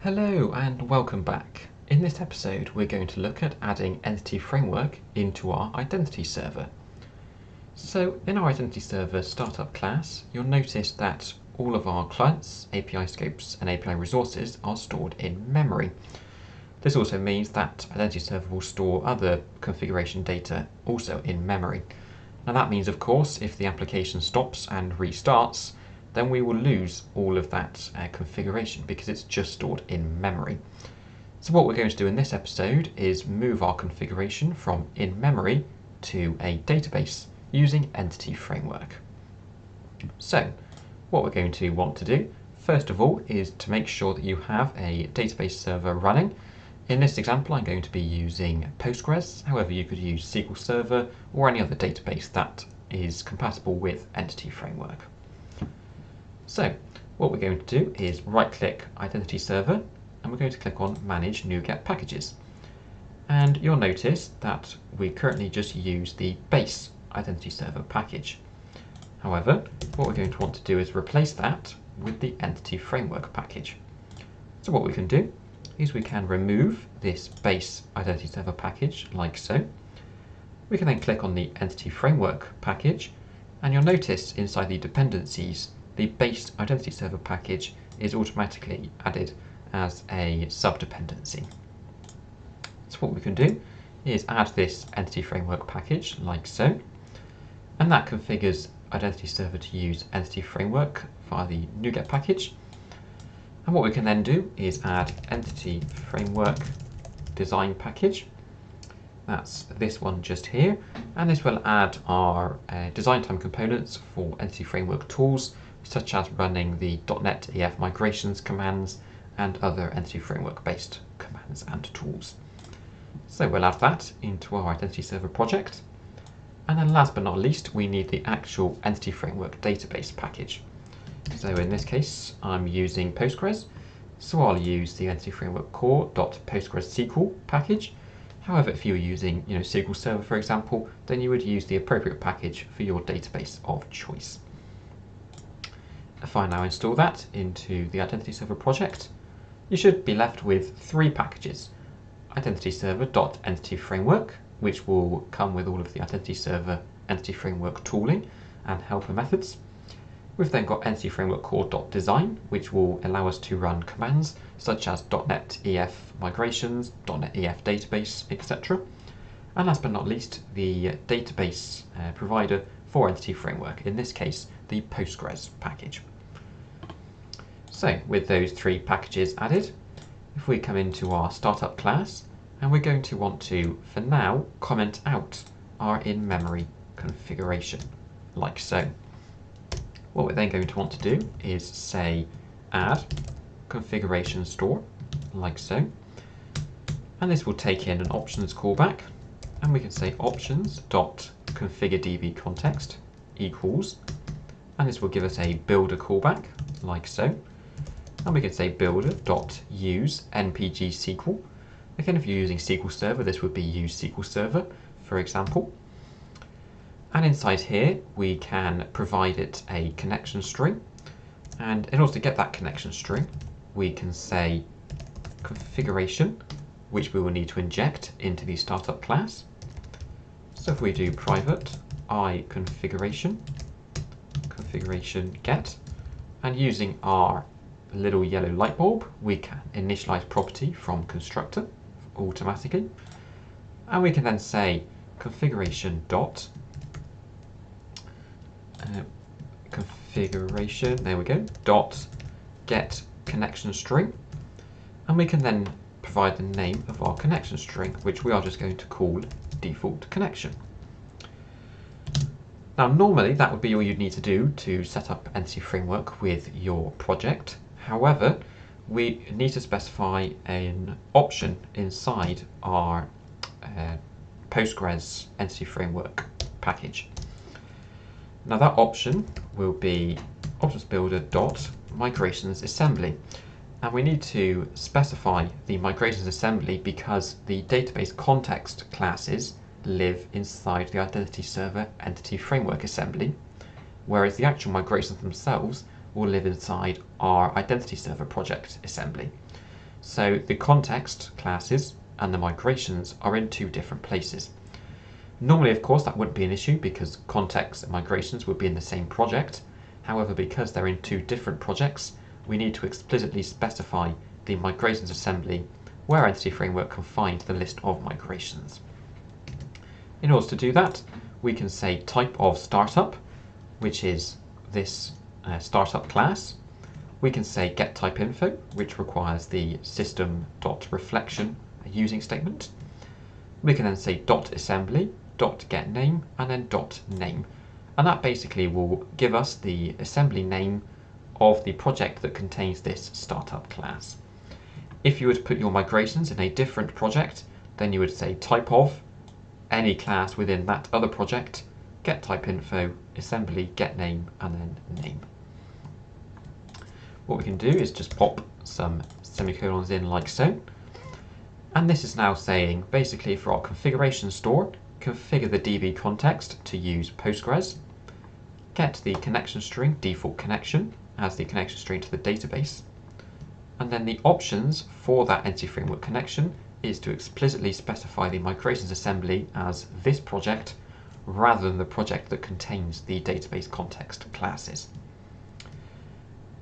Hello and welcome back. In this episode we're going to look at adding Entity Framework into our Identity Server. So in our Identity Server startup class, you'll notice that all of our clients, API scopes and API resources are stored in memory. This also means that Identity Server will store other configuration data also in memory. Now that means, of course, if the application stops and restarts, then we will lose all of that configuration because it's just stored in memory. So what we're going to do in this episode is move our configuration from in memory to a database using Entity Framework. So what we're going to want to do, first of all, is to make sure that you have a database server running. In this example, I'm going to be using Postgres. However, you could use SQL Server or any other database that is compatible with Entity Framework. So what we're going to do is right-click Identity Server, and we're going to click on Manage NuGet Packages. And you'll notice that we currently just use the base Identity Server package. However, what we're going to want to do is replace that with the Entity Framework package. So what we can do is we can remove this base Identity Server package like so. We can then click on the Entity Framework package, and you'll notice inside the dependencies the base Identity Server package is automatically added as a sub-dependency. So what we can do is add this Entity Framework package like so, and that configures Identity Server to use Entity Framework via the NuGet package. And what we can then do is add Entity Framework design package. That's this one just here, and this will add our design time components for Entity Framework tools, such as running the .NET EF migrations commands and other Entity Framework based commands and tools. So we'll add that into our Identity Server project. And then last but not least, we need the actual Entity Framework database package. So in this case, I'm using Postgres, so I'll use the Entity Framework core.postgresql package. However, if you were using SQL Server, for example, then you would use the appropriate package for your database of choice. If I now install that into the Identity Server project, you should be left with three packages. Identity Server.Entity Framework, which will come with all of the Identity Server Entity Framework tooling and helper methods. We've then got Entity Framework core.design, which will allow us to run commands such as .NET EF migrations, .NET EF database, etc. And last but not least, the database provider for Entity Framework, in this case, the Postgres package. So with those three packages added, if we come into our startup class, and we're going to want to, for now, comment out our in-memory configuration, like so. What we're then going to want to do is say add configuration store, like so. And this will take in an options callback, and we can say options.configureDB context equals, and this will give us a builder callback, like so. And we can say builder.use npg SQL. Again, if you're using SQL Server, this would be use SQL Server, for example. And inside here, we can provide it a connection string. And in order to get that connection string, we can say configuration, which we will need to inject into the startup class. So if we do private I configuration get, and using our little yellow light bulb, we can initialize property from constructor automatically. And we can then say configuration dot configuration, there we go, dot get connection string, and we can then provide the name of our connection string, which we are just going to call default connection. Now normally that would be all you'd need to do to set up Entity Framework with your project. However, we need to specify an option inside our Postgres Entity Framework package. Now that option will be optionsbuilder.migrationsassembly, and we need to specify the migrations assembly because the database context classes live inside the Identity Server Entity Framework assembly, whereas the actual migrations themselves will live inside our Identity Server project assembly. So the context classes and the migrations are in two different places. Normally, of course, that wouldn't be an issue because context and migrations would be in the same project. However, because they're in two different projects, we need to explicitly specify the migrations assembly where Entity Framework can find the list of migrations. In order to do that, we can say type of startup, which is this startup class. We can say getTypeInfo, which requires the system.reflection using statement. We can then say .assembly, .getName, and then .name. And that basically will give us the assembly name of the project that contains this startup class. If you were to put your migrations in a different project, then you would say type of any class within that other project, getTypeInfo, assembly, getName, and then name. What we can do is just pop some semicolons in like so. And this is now saying, basically for our configuration store, configure the DB context to use Postgres, get the connection string default connection as the connection string to the database, and then the options for that Entity Framework connection is to explicitly specify the migrations assembly as this project rather than the project that contains the database context classes.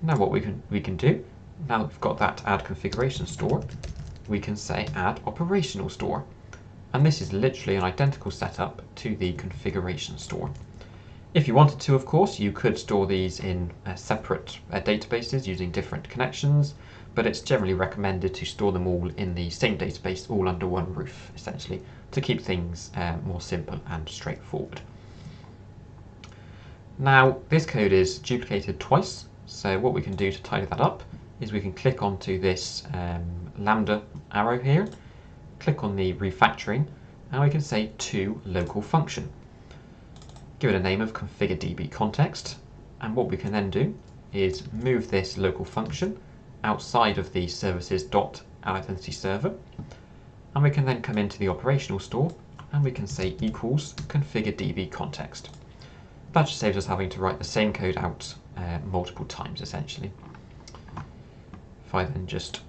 Now what we can do, now that we've got that add configuration store, we can say add operational store. And this is literally an identical setup to the configuration store. If you wanted to, of course, you could store these in separate databases using different connections, but it's generally recommended to store them all in the same database, all under one roof, essentially, to keep things more simple and straightforward. Now, this code is duplicated twice, so what we can do to tidy that up is we can click onto this lambda arrow here, click on the refactoring, and we can say to local function. Give it a name of configure_db context, and what we can then do is move this local function outside of the services.IdentityServer, and we can then come into the operational store and we can say equals configure_db context. That just saves us having to write the same code out multiple times essentially. If I then just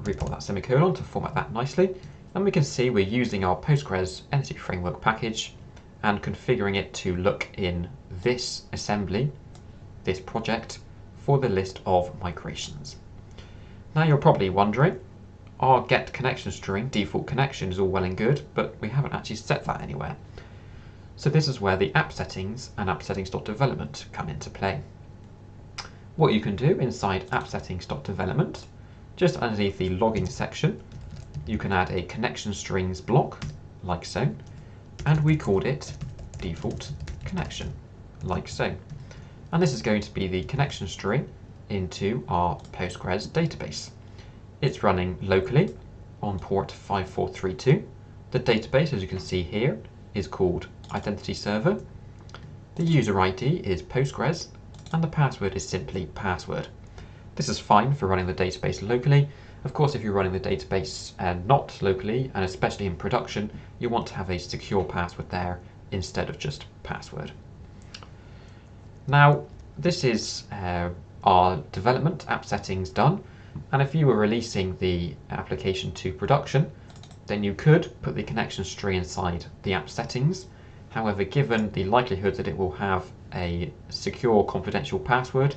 report that semicolon to format that nicely, and we can see we're using our Postgres Entity Framework package and configuring it to look in this assembly, this project, for the list of migrations. Now you're probably wondering, our get connection string default connection is all well and good, but we haven't actually set that anywhere. So this is where the app settings and app settings.development come into play. What you can do inside app settings.development, just underneath the logging section, you can add a connection strings block, like so, and we called it default connection, like so. And this is going to be the connection string into our Postgres database. It's running locally on port 5432. The database, as you can see here, is called IdentityServer. The user ID is Postgres, and the password is simply password. This is fine for running the database locally. Of course, if you're running the database not locally, and especially in production, you want to have a secure password there instead of just password. Now, this is our development app settings done, and if you were releasing the application to production, then you could put the connection string inside the app settings. However, given the likelihood that it will have a secure confidential password,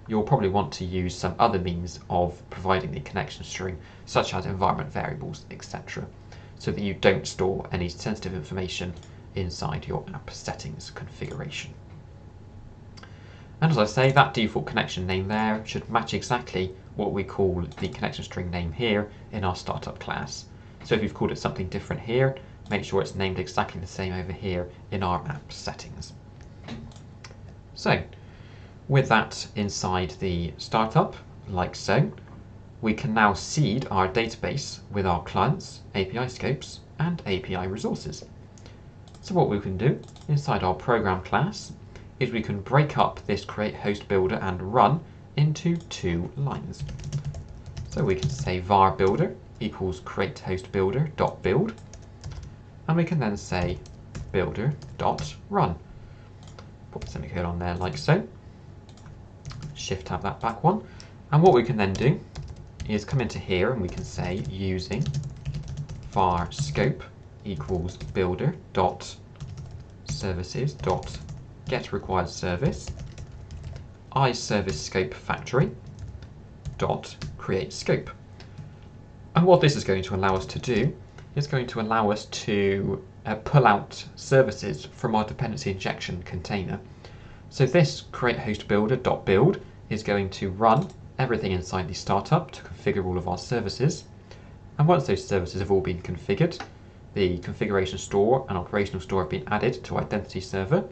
you'll probably want to use some other means of providing the connection string, such as environment variables, etc., so that you don't store any sensitive information inside your app settings configuration. And as I say, that default connection name there should match exactly what we call the connection string name here in our startup class. So if you've called it something different here, make sure it's named exactly the same over here in our app settings. So, with that inside the startup, like so, we can now seed our database with our clients, API scopes, and API resources. So what we can do inside our program class is we can break up this create host builder and run into two lines. So we can say var builder equals create host builder dot build, and we can then say builder dot run. Put the semicolon there like so. Shift tab that back one, and what we can then do is come into here and we can say using var scope equals builder dot services dot get required service iService scope factory dot create scope. And what this is going to allow us to do is going to allow us to pull out services from our dependency injection container. So this create host builder dot build is going to run everything inside the startup to configure all of our services. And once those services have all been configured, the configuration store and operational store have been added to IdentityServer.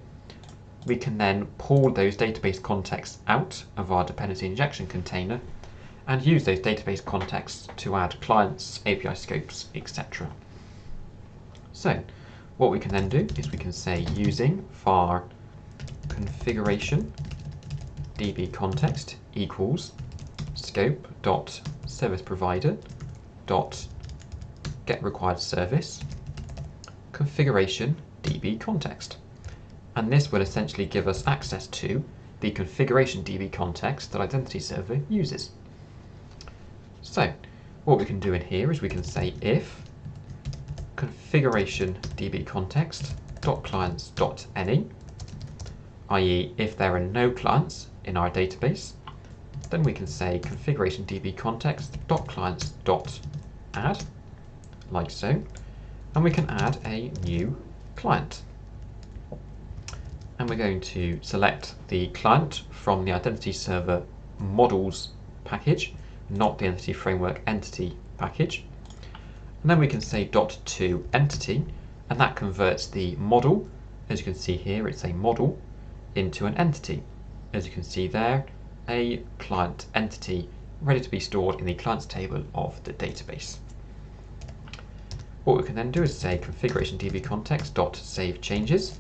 We can then pull those database contexts out of our dependency injection container and use those database contexts to add clients, API scopes, etc. So what we can then do is we can say using var configuration db context equals scope dot service provider dot get required service configuration db context. And this will essentially give us access to the configuration db context that IdentityServer uses. So what we can do in here is we can say if configuration db context dot clients dot any, i.e. if there are no clients in our database, then we can say configuration db context dot clients dot add, like so, and we can add a new client. And we're going to select the client from the IdentityServer models package, not the Entity Framework entity package. And then we can say .to entity, and that converts the model, as you can see here, it's a model, into an entity. As you can see there, a client entity ready to be stored in the clients table of the database. What we can then do is say configuration db context save changes.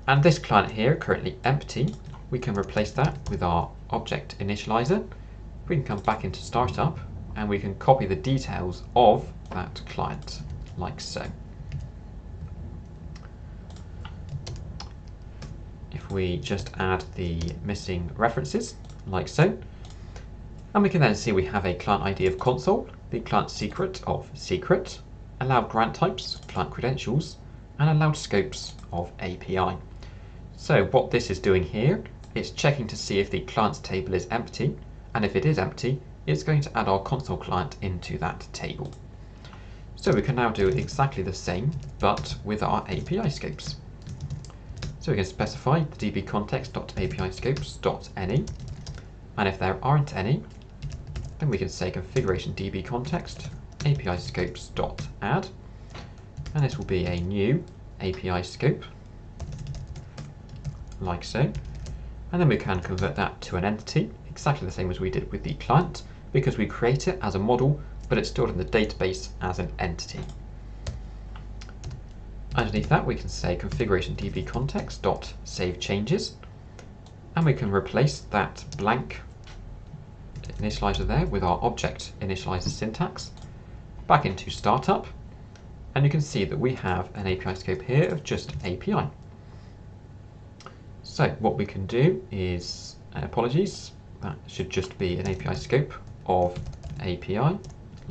And this client here, currently empty, we can replace that with our object initializer. We can come back into startup and we can copy the details of that client, like so. If we just add the missing references, like so, and we can then see we have a client ID of console, the client secret of secret, allowed grant types, client credentials, and allowed scopes of API. So what this is doing here, it's checking to see if the clients table is empty, and if it is empty, it's going to add our console client into that table. So we can now do exactly the same, but with our API scopes. So we can specify the db context.api scopes.any, and if there aren't any, then we can say configuration db context API scopes.add, and this will be a new API scope, like so. And then we can convert that to an entity, exactly the same as we did with the client, because we create it as a model, but it's stored in the database as an entity. Underneath that, we can say configuration db context save changes, and we can replace that blank initializer there with our object initializer syntax back into startup, and you can see that we have an API scope here of just API. So what we can do is, apologies, that should just be an API scope of API,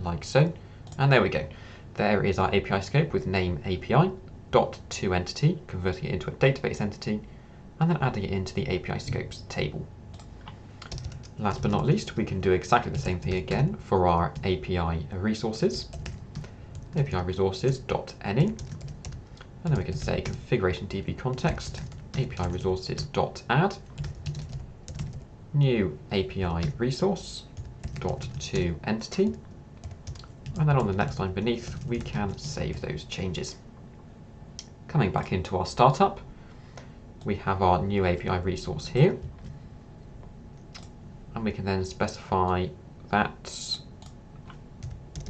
like so, and there we go. There is our API scope with name API, .to entity, converting it into a database entity, and then adding it into the API scopes table. Last but not least, we can do exactly the same thing again for our API resources. API resources.any, and then we can say configuration db context API resources.add, new API resource.to entity, and then on the next line beneath, we can save those changes. Coming back into our startup, we have our new API resource here, and we can then specify that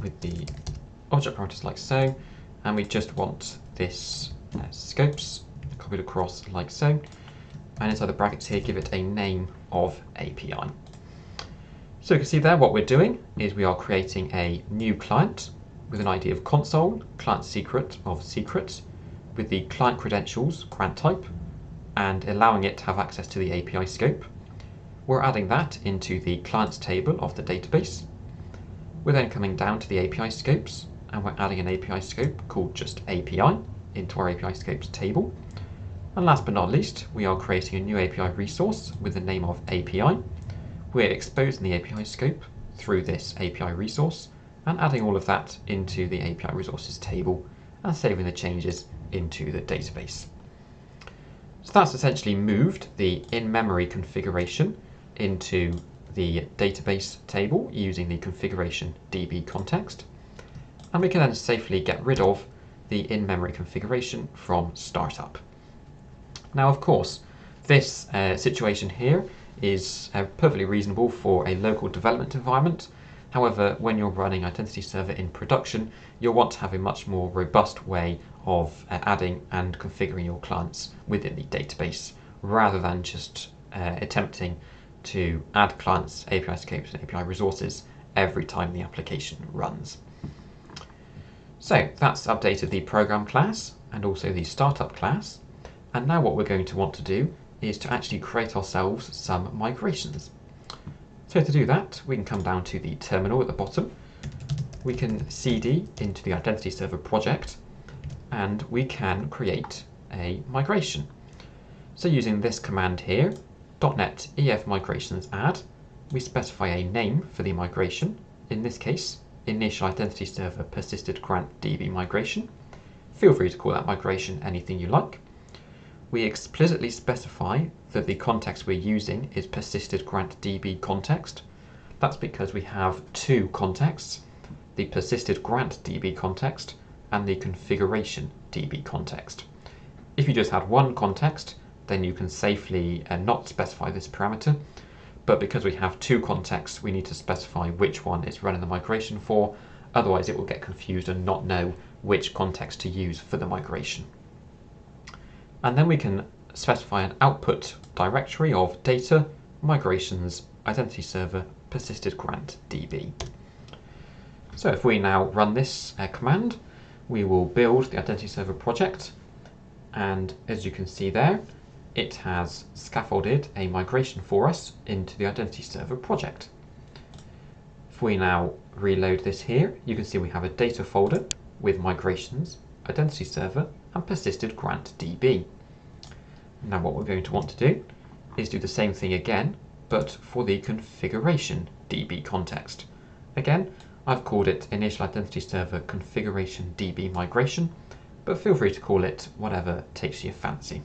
with the object parameters like so, and we just want this scopes copied across like so, and inside the brackets here give it a name of API. So you can see there what we're doing is we are creating a new client with an ID of console, client secret of secret, with the client credentials, grant type, and allowing it to have access to the API scope. We're adding that into the clients table of the database, We're then coming down to the API scopes, and we're adding an API scope called just API into our API scopes table. And last but not least, we are creating a new API resource with the name of API. We're exposing the API scope through this API resource and adding all of that into the API resources table and saving the changes into the database. So that's essentially moved the in-memory configuration into the database table using the configuration DB context. And we can then safely get rid of the in-memory configuration from startup. Now, of course, this situation here is perfectly reasonable for a local development environment. However, when you're running IdentityServer in production, you'll want to have a much more robust way of adding and configuring your clients within the database, rather than just attempting to add clients, API scopes, and API resources every time the application runs. So that's updated the program class and also the startup class. And now what we're going to want to do is to actually create ourselves some migrations. So to do that, we can come down to the terminal at the bottom. We can cd into the IdentityServer project, and we can create a migration. So using this command here, .NET EF migrations add, we specify a name for the migration, in this case, initial IdentityServer persisted grant DB migration. Feel free to call that migration anything you like. We explicitly specify that the context we're using is persisted grant DB context. That's because we have two contexts, the persisted grant DB context and the configuration DB context. If you just had one context, then you can safely not specify this parameter. But because we have two contexts, we need to specify which one it's running the migration for. Otherwise, it will get confused and not know which context to use for the migration. And then we can specify an output directory of data, migrations, IdentityServer, persisted grant DB. So if we now run this command, we will build the IdentityServer project. And as you can see there, it has scaffolded a migration for us into the IdentityServer project. If we now reload this here, you can see we have a data folder with migrations, IdentityServer, and persisted grant DB. Now what we're going to want to do is do the same thing again, but for the configuration DB context. Again, I've called it initial IdentityServer configuration DB migration, but feel free to call it whatever takes your fancy,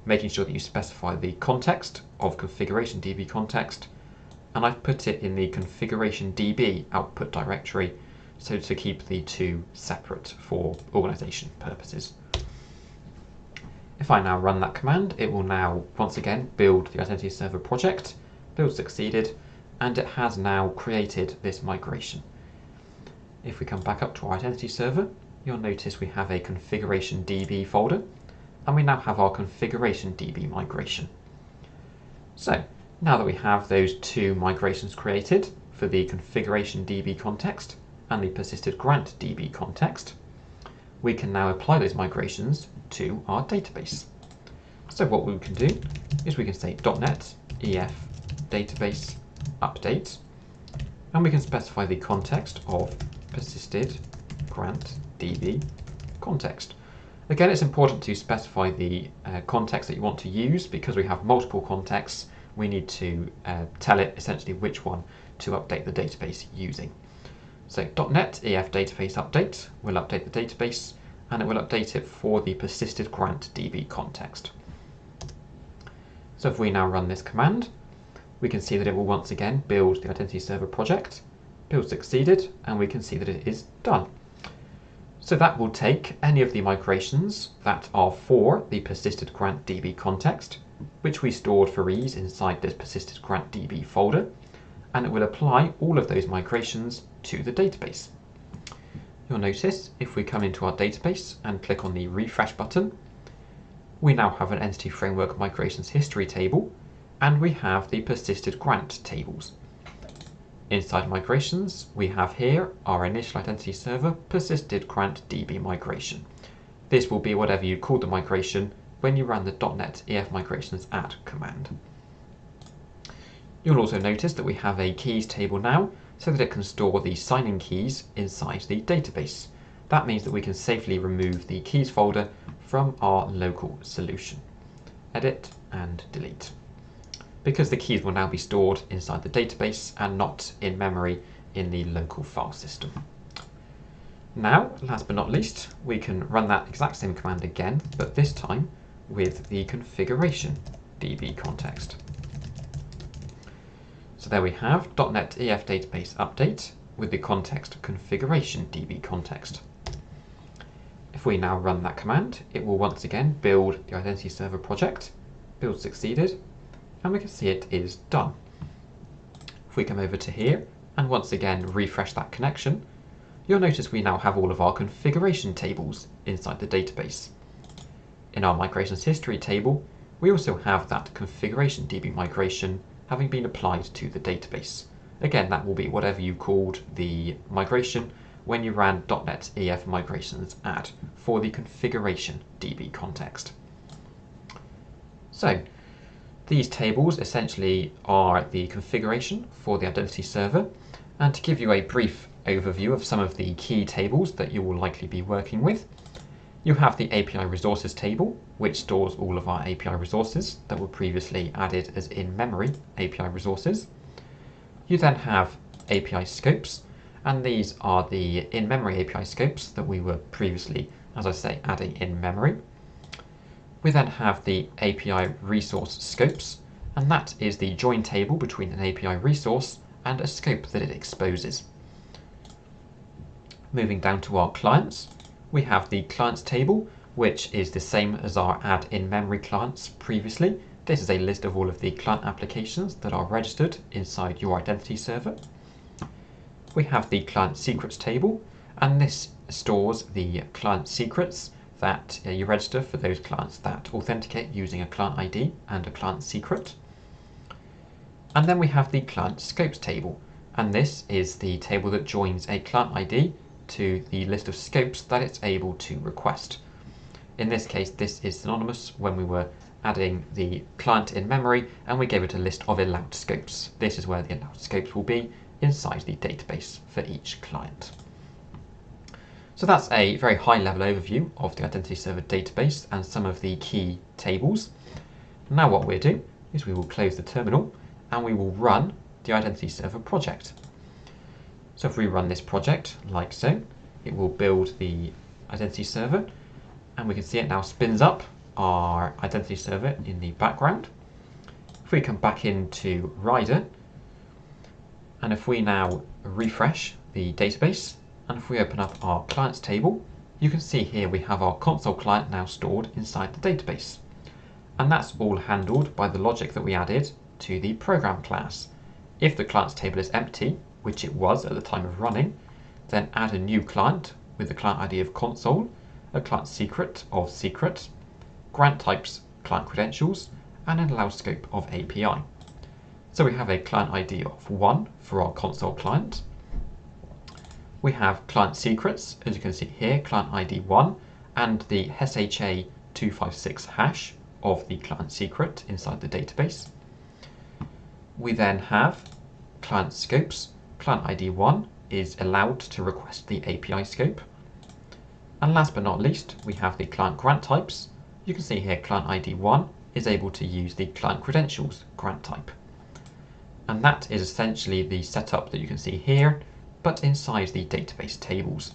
making sure that you specify the context of configuration DB context, and I've put it in the configuration DB output directory, so to keep the two separate for organization purposes. If I now run that command, it will now once again build the IdentityServer project, build succeeded, and it has now created this migration. If we come back up to our IdentityServer, you'll notice we have a configuration DB folder, and we now have our configuration DB migration. So now that we have those two migrations created for the configuration DB context and the persisted grant DB context, we can now apply those migrations to our database. So what we can do is we can say .NET EF database update, and we can specify the context of persisted grant DB context. Again, it's important to specify the context that you want to use, because we have multiple contexts. We need to tell it essentially which one to update the database using. So .NET EF database update will update the database, and it will update it for the persisted grant DB context. So if we now run this command, we can see that it will once again build the IdentityServer project, build succeeded, and we can see that it is done. So that will take any of the migrations that are for the persisted grant DB context, which we stored for ease inside this persisted grant DB folder, and it will apply all of those migrations to the database. You'll notice if we come into our database and click on the refresh button, we now have an Entity Framework Migrations History table, and we have the persisted grant tables. Inside migrations, we have here our initial IdentityServer persisted grant DB migration. This will be whatever you call the migration when you run the .NET EF migrations add command. You'll also notice that we have a keys table now so that it can store the sign-in keys inside the database. That means that we can safely remove the keys folder from our local solution. Edit and delete. Because the keys will now be stored inside the database and not in memory in the local file system. Now, last but not least, we can run that exact same command again, but this time with the configuration DB context. So there we have .NET EF database update with the context configuration DB context. If we now run that command, it will once again build the Identity Server project. Build succeeded, and we can see it is done. If we come over to here and once again refresh that connection, you'll notice we now have all of our configuration tables inside the database. In our migrations history table, we also have that configuration DB migration having been applied to the database. Again, that will be whatever you called the migration when you ran .NET EF migrations add for the configuration DB context. So these tables essentially are the configuration for the Identity Server, and to give you a brief overview of some of the key tables that you will likely be working with, you have the API resources table, which stores all of our API resources that were previously added as in-memory API resources. You then have API scopes, and these are the in-memory API scopes that we were previously, as I say, adding in memory. We then have the API resource scopes, and that is the join table between an API resource and a scope that it exposes. Moving down to our clients, we have the clients table, which is the same as our add in-memory clients previously. This is a list of all of the client applications that are registered inside your Identity Server. We have the client secrets table, and this stores the client secrets that you register for those clients that authenticate using a client ID and a client secret. And then we have the client scopes table, and this is the table that joins a client ID to the list of scopes that it's able to request. In this case, this is synonymous when we were adding the client in memory and we gave it a list of allowed scopes. This is where the allowed scopes will be inside the database for each client. So that's a very high level overview of the Identity Server database and some of the key tables. Now what we'll do is we will close the terminal and we will run the Identity Server project. So if we run this project like so, it will build the Identity Server, and we can see it now spins up our Identity Server in the background. If we come back into Rider, and if we now refresh the database, and if we open up our clients table, you can see here we have our console client now stored inside the database. And that's all handled by the logic that we added to the program class. If the clients table is empty, which it was at the time of running, then add a new client with the client ID of console, a client secret of secret, grant types client credentials, and an allowed scope of API. So we have a client ID of 1 for our console client. We have client secrets, as you can see here, client ID 1, and the SHA-256 hash of the client secret inside the database. We then have client scopes. Client ID 1 is allowed to request the API scope. And last but not least, we have the client grant types. You can see here client ID 1 is able to use the client credentials grant type. And that is essentially the setup that you can see here, but inside the database tables.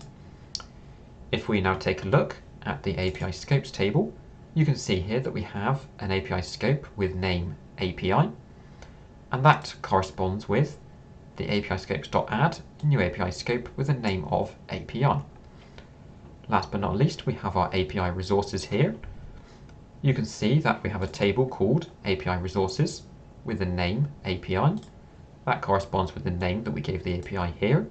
If we now take a look at the API scopes table, you can see here that we have an API scope with name API, and that corresponds with the API scopes.add new API scope with a name of API. Last but not least, we have our API resources here. You can see that we have a table called API resources with the name API. That corresponds with the name that we gave the API here.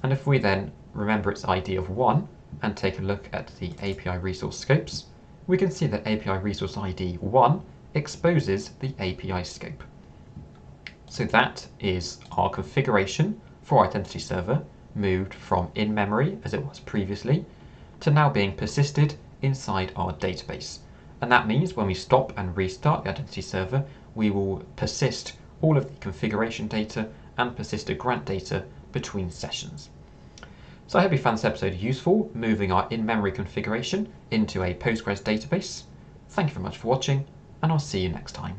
And if we then remember its ID of 1 and take a look at the API resource scopes, we can see that API resource ID 1 exposes the API scope. So that is our configuration for Identity Server, moved from in-memory, as it was previously, to now being persisted inside our database. And that means when we stop and restart the Identity Server, we will persist all of the configuration data and persisted grant data between sessions. So I hope you found this episode useful, moving our in-memory configuration into a Postgres database. Thank you very much for watching, and I'll see you next time.